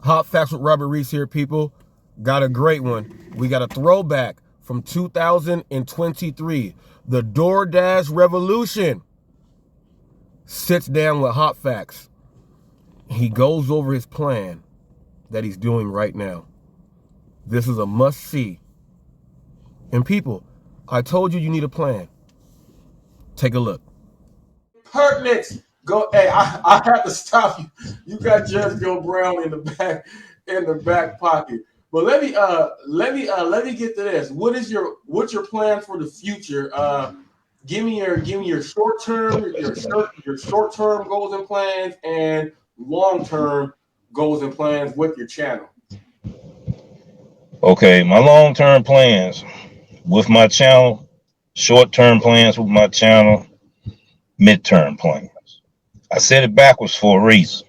Hot Facts with Robert Reese here, people. Got a great one. We got a throwback from 2023. The DoorDash Revolution sits down with Hot Facts. He goes over his plan that he's doing right now. This is a must-see. And people, I told you need a plan. Take a look. Pertinence. Go. Hey, I have to stop you. You got Jersey Joe Brown in the back pocket. But let me get to this. What's your plan for the future? Give me your short term your short term goals and plans and long term goals and plans with your channel. Okay, my long-term plans with my channel, short-term plans with my channel, mid-term plans. I said it backwards for a reason.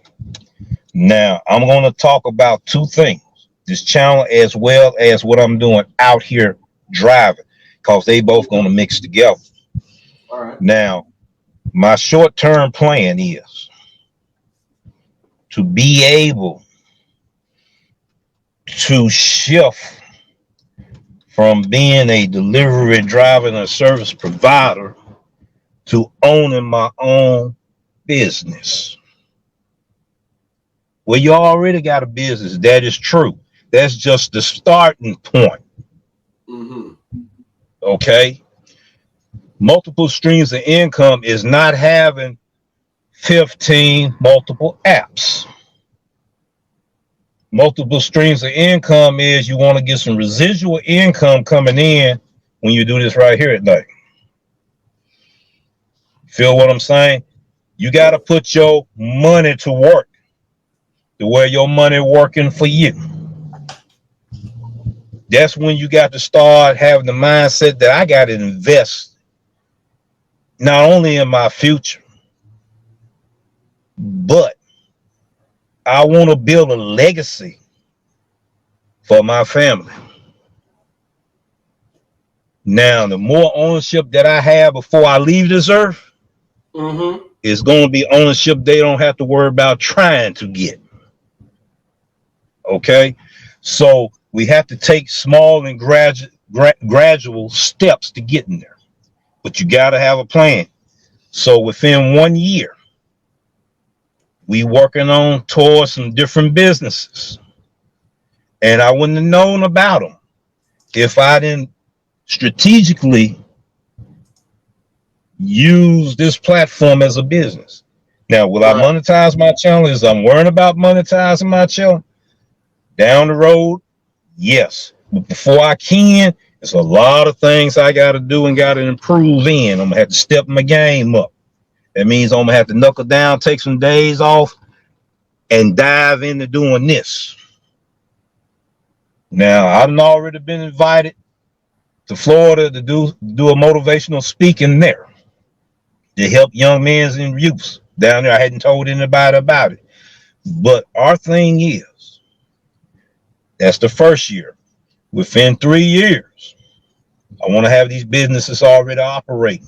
Now, I'm going to talk about two things. This channel as well as what I'm doing out here driving, because they both going to mix together. All right. Now, my short-term plan is to be able to shift from being a delivery driver and a service provider to owning my own business. Well, you already got a business. That is true. That's just the starting point. Mm-hmm. Okay. Multiple streams of income is not having 15 multiple apps. Multiple streams of income is you want to get some residual income coming in when you do this right here at night. Feel what I'm saying? You got to put your money to work the way your money working for you. That's when you got to start having the mindset that I got to invest not only in my future, but I want to build a legacy for my family. Now, the more ownership that I have before I leave this earth, Mm-hmm. is going to be ownership they don't have to worry about trying to get. Okay? So we have to take small and gradual steps to get in there. But you got to have a plan. So within 1 year, we working on towards some different businesses. And I wouldn't have known about them if I didn't strategically use this platform as a business. Now, will I monetize my channel? Is I'm worrying about monetizing my channel down the road? Yes. But before I can, there's a lot of things I got to do and got to improve in. I'm going to have to step my game up. That means I'm going to have to knuckle down, take some days off, and dive into doing this. Now, I've already been invited to Florida to do a motivational speaking there to help young men and youths down there. I hadn't told anybody about it. But our thing is, that's the first year. Within 3 years, I want to have these businesses already operating.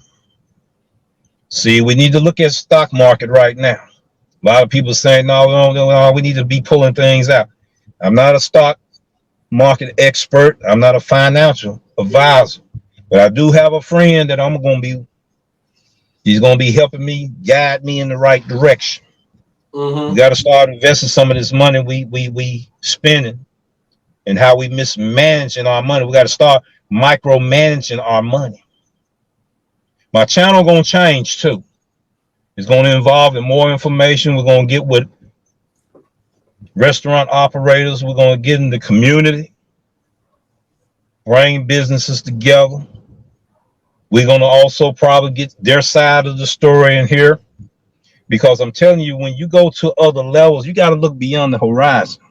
See, we need to look at stock market right now. A lot of people saying, no, we need to be pulling things out. I'm not a stock market expert. I'm not a financial advisor. But I do have a friend that he's going to be helping me, guide me in the right direction. Mm-hmm. We got to start investing some of this money we spending and how we mismanaging our money. We got to start micromanaging our money. My channel going to change too. It's going to involve in more information. We're going to get with restaurant operators. We're going to get in the community, bring businesses together. We're going to also probably get their side of the story in here, because I'm telling you, when you go to other levels, you got to look beyond the horizon.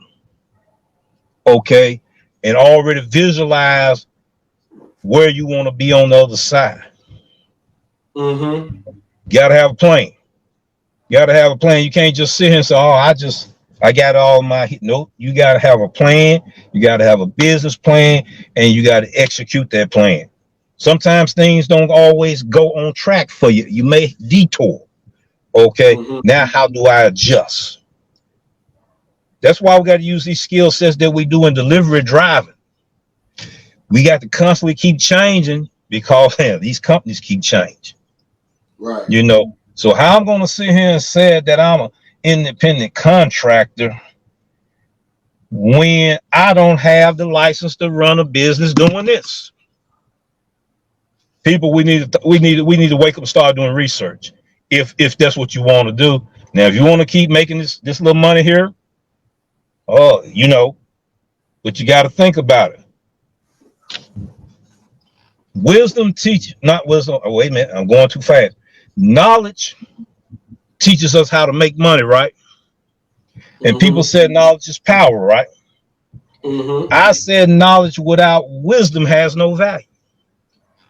Okay. And already visualize where you want to be on the other side. Mm-hmm. You got to have a plan. You got to have a plan. You can't just sit here and say, I got all my, nope. You got to have a plan. You got to have a business plan, and you got to execute that plan. Sometimes things don't always go on track for you. You may detour. Okay. Mm-hmm. Now, how do I adjust? That's why we got to use these skill sets that we do in delivery driving. We got to constantly keep changing because these companies keep changing. Right. You know, so how I'm going to sit here and say that I'm an independent contractor when I don't have the license to run a business doing this? People, we need to wake up and start doing research. If that's what you want to do. Now, if you want to keep making this little money here, you know, but you got to think about it. Wisdom teach, not wisdom. Oh, wait a minute, I'm going too fast. Knowledge teaches us how to make money, right? And people said knowledge is power, right? I said knowledge without wisdom has no value.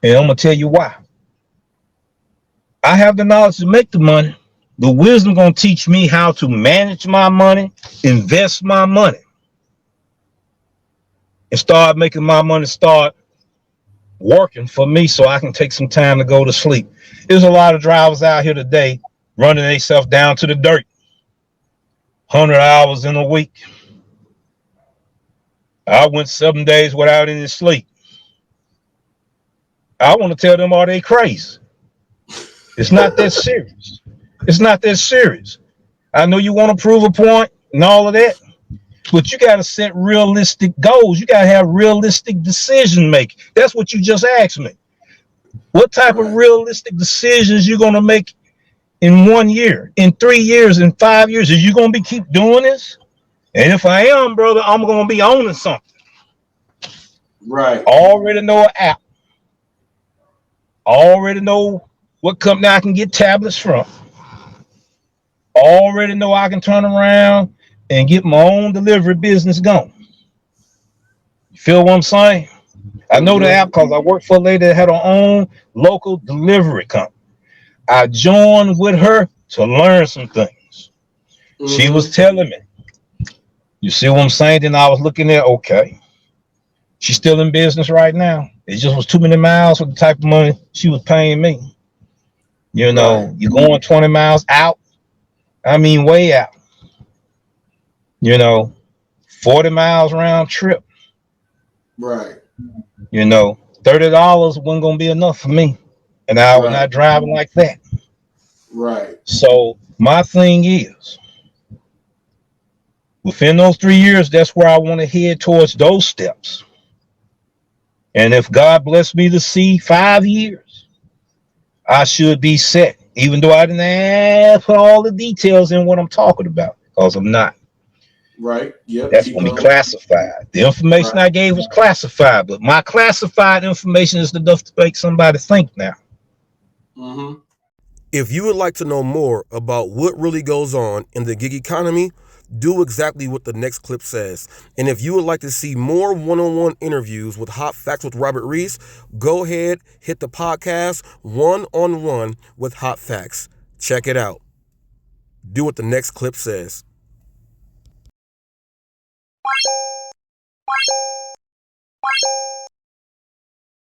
And I'm going to tell you why. I have the knowledge to make the money. The wisdom going to teach me how to manage my money, invest my money, and start making my money start working for me so I can take some time to go to sleep. There's a lot of drivers out here today running themselves down to the dirt. 100 hours in a week. I went 7 days without any sleep. I want to tell them, are they crazy? It's not that serious. It's not that serious. I know you want to prove a point and all of that, but you got to set realistic goals. You got to have realistic decision making. That's what you just asked me. What type of realistic decisions you going to make in 1 year, in 3 years, in 5 years? Are you going to keep doing this? And if I am, brother, I'm going to be owning something. Right. Already know an app. Already know what company I can get tablets from. Already know I can turn around and get my own delivery business going. You feel what I'm saying? I know the app because I worked for a lady that had her own local delivery company. I joined with her to learn some things. She was telling me, you see what I'm saying? Then I was looking at, okay, she's still in business right now. It just was too many miles for the type of money she was paying me. You know, you're going 20 miles out. I mean, way out. You know, 40 miles round trip. Right. You know, $30 wasn't going to be enough for me. And I was not driving like that. Right. So my thing is, within those 3 years, that's where I want to head towards those steps. And if God bless me to see 5 years, I should be set, even though I didn't put all the details in what I'm talking about, because I'm not. Right. Yep. That's going to be classified. The information I gave was classified, but my classified information is enough to make somebody think now. If you would like to know more about what really goes on in the gig economy, do exactly what the next clip says. And if you would like to see more one-on-one interviews with Hot Facts with Robert Reese, go ahead, hit the podcast One-on-One with Hot Facts. Check it out. Do what the next clip says.